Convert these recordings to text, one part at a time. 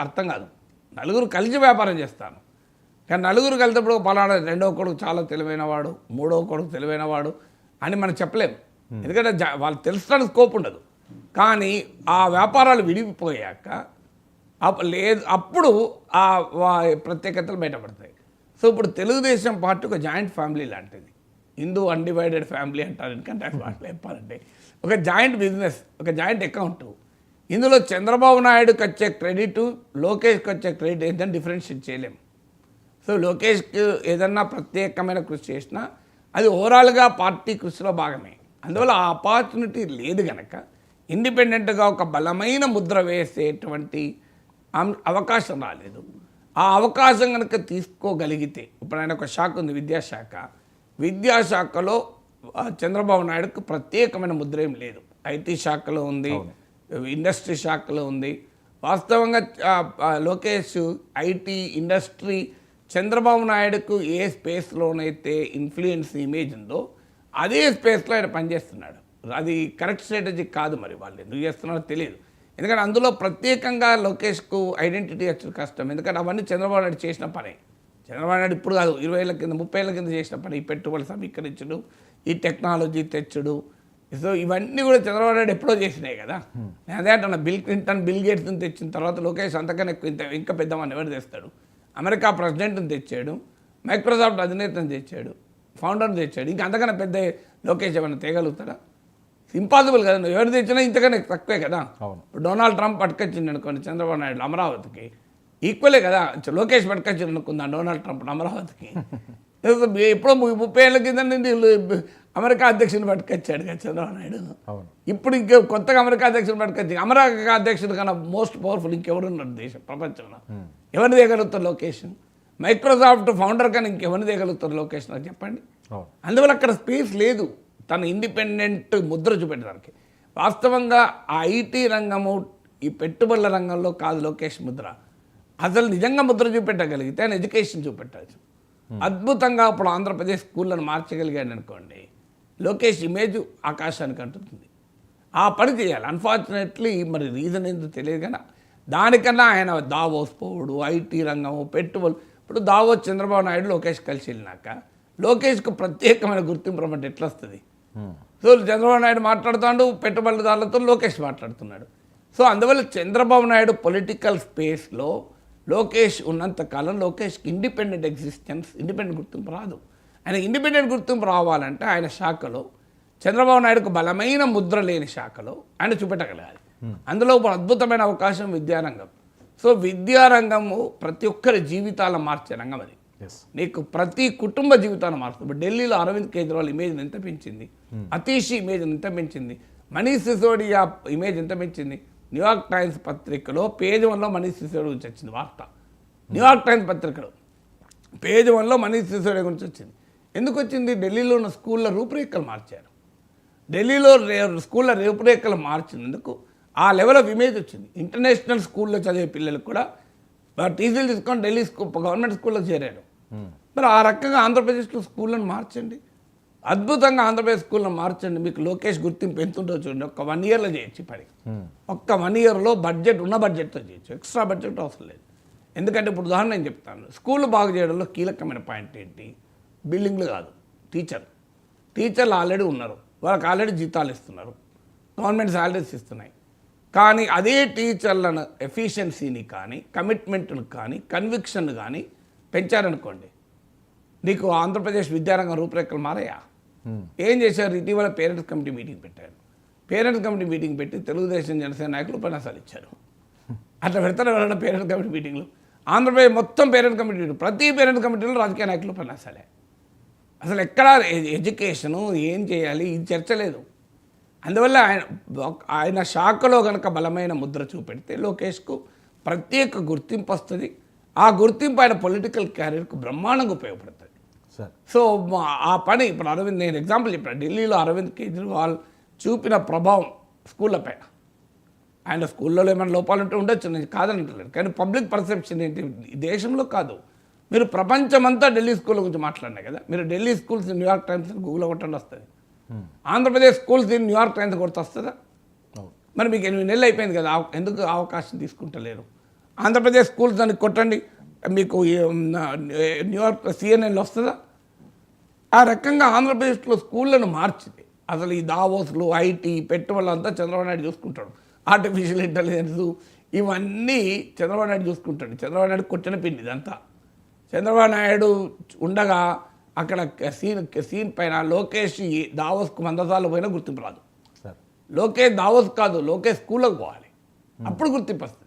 అర్థం కాదు. నలుగురు కలిసి వ్యాపారం చేస్తాను, కానీ నలుగురు కలిసినప్పుడు పలానా రెండో కొడుకు చాలా తెలివైనవాడు, మూడో కొడుకు తెలివైనవాడు అని మనం చెప్పలేము. ఎందుకంటే వాళ్ళు తెలుసుకోవడానికి స్కోప్ ఉండదు. కానీ ఆ వ్యాపారాలు విడిపోయాక లేదు, అప్పుడు ఆ ప్రత్యేకతలు బయటపడతాయి. సో ఇప్పుడు తెలుగుదేశం పార్టీ ఒక జాయింట్ ఫ్యామిలీ లాంటిది. హిందూ అన్డివైడెడ్ ఫ్యామిలీ అంటారు. ఎందుకంటే వాటిలో చెప్పాలంటే ఒక జాయింట్ బిజినెస్, ఒక జాయింట్ అకౌంట్. ఇందులో చంద్రబాబు నాయుడుకి వచ్చే క్రెడిట్, లోకేష్కి వచ్చే క్రెడిట్ ఏంటంటే డిఫరెన్షియేట్ చేయలేము. సో లోకేష్కి ఏదన్నా ప్రత్యేకమైన కృషి చేసినా అది ఓవరాల్గా పార్టీ కృషిలో భాగమే. అందువల్ల ఆ ఆపర్చునిటీ లేదు కనుక ఇండిపెండెంట్గా ఒక బలమైన ముద్ర వేసేటువంటి అవకాశం రాలేదు. ఆ అవకాశం కనుక తీసుకోగలిగితే, ఇప్పుడు ఆయన ఒక శాఖ ఉంది విద్యాశాఖ, విద్యాశాఖలో చంద్రబాబు నాయుడుకు ప్రత్యేకమైన ముద్ర ఏం లేదు. ఐటీ శాఖలో ఉంది, ఇండస్ట్రీ శాఖలో ఉంది. వాస్తవంగా లోకేష్ ఐటీ ఇండస్ట్రీ చంద్రబాబు నాయుడుకు ఏ స్పేస్లోనైతే ఇన్ఫ్లుయెన్స్ ఇమేజ్ ఉందో అదే స్పేస్లో ఆయన పనిచేస్తున్నాడు. అది కరెక్ట్ స్ట్రాటజీ కాదు. మరి వాళ్ళు ఎందుకు చేస్తున్నారో తెలియదు. ఎందుకంటే అందులో ప్రత్యేకంగా లోకేష్కు ఐడెంటిటీ వచ్చి కష్టం. ఎందుకంటే అవన్నీ చంద్రబాబు నాయుడు చేసిన పనే. చంద్రబాబు నాయుడు ఇప్పుడు కాదు, 20 ఏళ్ళ కింద 30 ఏళ్ళ కింద చేసిన పని. ఈ పెట్టుబడులు సమీకరించడు, ఈ టెక్నాలజీ తెచ్చుడు. సో ఇవన్నీ కూడా చంద్రబాబు నాయుడు ఎప్పుడో చేసినాయి కదా. నేను అదే అంటున్నా, బిల్ క్లింటన్, బిల్ గేట్స్ని తెచ్చిన తర్వాత లోకేష్ అంతకన్నా ఎక్కువ ఇంకా పెద్దవాడిని ఎవరు తెస్తాడు? అమెరికా ప్రెసిడెంట్ని తెచ్చాడు, మైక్రోసాఫ్ట్ అధినేతను తెచ్చాడు, ఫౌండర్ని తెచ్చాడు. ఇంకా అంతకన్నా పెద్ద లోకేష్ ఏమైనా తేగలుగుతాడా? ఇంపాసిబుల్ కదా. నువ్వు ఎవరు తెచ్చినా ఇంతకన్నా తక్కువే కదా. డొనాల్డ్ ట్రంప్ పట్టుకొచ్చింది అనుకోండి చంద్రబాబు నాయుడు అమరావతికి, ఈక్వలే కదా. లోకేష్ పట్టుకొచ్చింది అనుకుందాం డొనాల్డ్ ట్రంప్ అమరావతికి. ఎప్పుడో 30 ఏళ్ళ కింద అమెరికా అధ్యక్షుని పట్టుకొచ్చాడు కదా చంద్రబాబు నాయుడు. ఇప్పుడు ఇంకా కొత్తగా అమెరికా అధ్యక్షుని పట్టుకొచ్చి, అమెరికా అధ్యక్షుడు కన్నా మోస్ట్ పవర్ఫుల్ ఇంకెవరున్నారు దేశం ప్రపంచంలో? ఎవరిని తీయగలుగుతారు లోకేష్? మైక్రోసాఫ్ట్ ఫౌండర్ కానీ ఇంకెవరిని తీయగలుగుతారు లోకేష్ నాకు చెప్పండి. అందువల్ల అక్కడ స్పేస్ లేదు తన ఇండిపెండెంట్ ముద్ర చూపెట్టడానికి. వాస్తవంగా ఆ ఐటీ రంగము, ఈ పెట్టుబడుల రంగంలో కాదు లోకేష్ ముద్ర. అసలు నిజంగా ముద్ర చూపెట్టగలిగితే ఆయన ఎడ్యుకేషన్ చూపెట్టచ్చు. అద్భుతంగా ఇప్పుడు ఆంధ్రప్రదేశ్ స్కూళ్ళను మార్చగలిగాడు అనుకోండి, లోకేష్ ఇమేజ్ ఆకాశానికి అంటుతుంది. ఆ పని చేయాలి. అన్ఫార్చునేట్లీ మరి రీజన్ ఏంటో తెలియదు కానీ దానికన్నా ఆయన దావోస్ పోవుడు, ఐటీ రంగము, పెట్టుబడులు. ఇప్పుడు దావోస్ చంద్రబాబు నాయుడు లోకేష్ కలిసి వెళ్ళినాక లోకేష్కు ప్రత్యేకమైన గుర్తింపు రమ్మంటే ఎట్లా వస్తుంది? సో చంద్రబాబు నాయుడు మాట్లాడుతాడు, పెట్టుబడిదారులతో లోకేష్ మాట్లాడుతున్నాడు. సో అందువల్ల చంద్రబాబు నాయుడు పొలిటికల్ స్పేస్లో లోకేష్ ఉన్నంతకాలం లోకేష్కి ఇండిపెండెంట్ ఎగ్జిస్టెన్స్, ఇండిపెండెంట్ గుర్తింపు రాదు. ఆయన ఇండిపెండెంట్ గుర్తింపు రావాలంటే ఆయన శాఖలో, చంద్రబాబు నాయుడుకు బలమైన ముద్ర లేని శాఖలో ఆయన చూపెట్టగలగాలి. అందులో ఒక అద్భుతమైన అవకాశం విద్యారంగం. సో విద్యారంగము ప్రతి ఒక్కరి జీవితాలను మార్చే రంగం అది. నీకు ప్రతి కుటుంబ జీవితాన్ని మారుతుంది. ఢిల్లీలో అరవింద్ కేజ్రీవాల్ ఇమేజ్ని ఎంత పెంచింది, అతీషి ఇమేజ్ని ఎంత పెంచింది, మనీష్ సిసోడియా ఇమేజ్ ఎంత పెంచింది. న్యూయార్క్ టైమ్స్ పత్రికలో పేజ్ 1లో మనీష్ సిసోడియా గురించి వచ్చింది వార్త. న్యూయార్క్ టైమ్స్ పత్రికలో పేజ్ 1లో మనీష్ సిసోడియా గురించి వచ్చింది. ఎందుకు వచ్చింది? ఢిల్లీలో ఉన్న స్కూళ్ళ రూపురేఖలు మార్చారు. ఢిల్లీలో స్కూళ్ళ రూపురేఖలు మార్చినందుకు ఆ లెవెల్ ఆఫ్ ఇమేజ్ వచ్చింది. ఇంటర్నేషనల్ స్కూల్లో చదివే పిల్లలు కూడా టీసీలు తీసుకొని ఢిల్లీ గవర్నమెంట్ స్కూల్లో చేరారు. మరి ఆ రకంగా ఆంధ్రప్రదేశ్లో స్కూళ్ళను మార్చండి, అద్భుతంగా ఆంధ్రప్రదేశ్ స్కూళ్ళను మార్చండి. మీకు లోకేష్ గుర్తింపు ఎంత ఉంటుందో చూడండి. ఒక్క 1 ఇయర్లో చేయొచ్చు పని. ఒక్క 1 ఇయర్లో బడ్జెట్ ఉన్న బడ్జెట్తో చేయొచ్చు, ఎక్స్ట్రా బడ్జెట్ అవసరం లేదు. ఎందుకంటే ఇప్పుడు ఉదాహరణ నేను చెప్తాను, స్కూళ్ళు బాగు చేయడంలో కీలకమైన పాయింట్ ఏంటి? బిల్డింగ్లు కాదు, టీచర్లు ఆల్రెడీ ఉన్నారు, వాళ్ళకి ఆల్రెడీ జీతాలు ఇస్తున్నారు, గవర్నమెంట్ శాలరీస్ ఇస్తున్నాయి. కానీ అదే టీచర్లను ఎఫిషియన్సీని కానీ, కమిట్మెంట్ను కానీ, కన్విక్షన్ కానీ పెంచారనుకోండి, నీకు ఆంధ్రప్రదేశ్ విద్యారంగం రూపురేఖలు మారాయా? ఏం చేశారు? ఇటీవల పేరెంట్స్ కమిటీ మీటింగ్ పెట్టారు. పేరెంట్స్ కమిటీ మీటింగ్ పెట్టి తెలుగుదేశం జనసేన నాయకులు ఉపన్యాసాలు ఇచ్చారు. అట్లా పెడతారు ఎవరైనా పేరెంట్స్ కమిటీ మీటింగ్లు? ఆంధ్రప్రదేశ్ మొత్తం పేరెంట్స్ కమిటీ, ప్రతి పేరెంట్స్ కమిటీలో రాజకీయ నాయకులు ఉపన్యాసాలే. అసలు ఎక్కడా ఎడ్యుకేషను ఏం చేయాలి ఇది చర్చ లేదు. అందువల్ల ఆయన శాఖలో కనుక బలమైన ముద్ర చూపెడితే లోకేష్కు ప్రత్యేక గుర్తింపు వస్తుంది. ఆ గుర్తింపు ఆయన పొలిటికల్ క్యారియర్కు బ్రహ్మాండంగా ఉపయోగపడుతుంది. సో ఆ పని ఇప్పుడు అరవింద్, నేను ఎగ్జాంపుల్ చెప్పాను, ఢిల్లీలో అరవింద్ కేజ్రీవాల్ చూపిన ప్రభావం స్కూళ్ళపైన. ఆయన స్కూల్లో ఏమైనా లోపాలు ఉంటే ఉండొచ్చు, నేను కాదనట్లేదు. కానీ పబ్లిక్ పర్సెప్షన్ ఏంటి? దేశంలో కాదు, మీరు ప్రపంచమంతా ఢిల్లీ స్కూల్ గురించి మాట్లాడినాయి కదా. మీరు ఢిల్లీ స్కూల్స్ న్యూయార్క్ టైమ్స్ గూగుల్లో కొట్టండి వస్తుంది. ఆంధ్రప్రదేశ్ స్కూల్స్ న్యూయార్క్ టైమ్స్ కొడితే వస్తుందా? మరి మీకు 8 నెలలు అయిపోయింది కదా, ఎందుకు అవకాశం తీసుకుంటలేరు? ఆంధ్రప్రదేశ్ స్కూల్స్ అని కొట్టండి, మీకు న్యూయార్క్ సిఎన్ఎన్లో వస్తుందా? ఆ రకంగా ఆంధ్రప్రదేశ్లో స్కూళ్ళను మార్చింది. అసలు ఈ దావోస్లు, ఐటీ పెట్టుబడులంతా చంద్రబాబు నాయుడు చూసుకుంటాడు. ఆర్టిఫిషియల్ ఇంటెలిజెన్స్ ఇవన్నీ చంద్రబాబు నాయుడు చూసుకుంటాడు. చంద్రబాబు నాయుడు కొట్టిన పిండి ఇదంతా. చంద్రబాబు నాయుడు ఉండగా అక్కడ సీన్ పైన లోకేష్ దావోస్కు 100 సార్లు పోయినా గుర్తింపు రాదు. లోకేష్ దావోస్ కాదు, లోకేష్ స్కూల్లోకి పోవాలి, అప్పుడు గుర్తింపు వస్తుంది.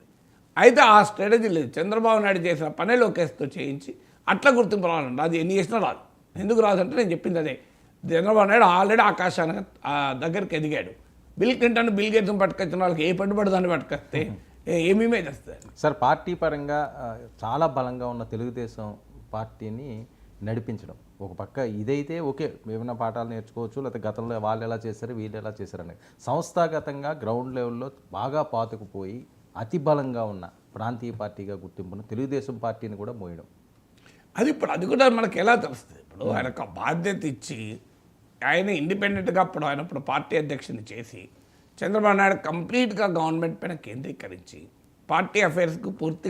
అయితే ఆ స్ట్రాటజీ లేదు. చంద్రబాబు నాయుడు చేసిన పనే లోకేష్తో చేయించి అట్లా గుర్తింపు రావాలండి. అది ఎన్ని చేసినా రాదు. ఎందుకు రాదంటే నేను చెప్పింది అదే. చంద్రబాబు నాయుడు ఆల్రెడీ ఆకాశానికి దగ్గరికి ఎదిగాడు. బిల్ క్లింటన్, బిల్ గేట్స్ని పట్టుకొచ్చిన వాళ్ళకి ఏ పెట్టుబడి దాన్ని పట్టుకొస్తే ఏమి ఇమేజ్ వస్తుంది? సార్, పార్టీ పరంగా చాలా బలంగా ఉన్న తెలుగుదేశం పార్టీని నడిపించడం ఒక పక్క ఇదైతే ఓకే, ఏమైనా పాఠాలు నేర్చుకోవచ్చు, లేకపోతే గతంలో వాళ్ళు ఎలా చేశారు వీళ్ళు ఎలా చేశారని. సంస్థాగతంగా గ్రౌండ్ లెవెల్లో బాగా పాతుకుపోయి అతి బలంగా ఉన్న ప్రాంతీయ పార్టీగా గుర్తింపును తెలుగుదేశం పార్టీని కూడా మోయడం, అది కూడా మనకు ఎలా తెలుస్తుంది? ఇప్పుడు ఆయనకు బాధ్యత ఇచ్చి ఆయన ఇండిపెండెంట్గా అప్పుడు పార్టీ అధ్యక్షుని చేసి చంద్రబాబు నాయుడు కంప్లీట్గా గవర్నమెంట్ పైన కేంద్రీకరించి పార్టీ అఫైర్స్కు పూర్తి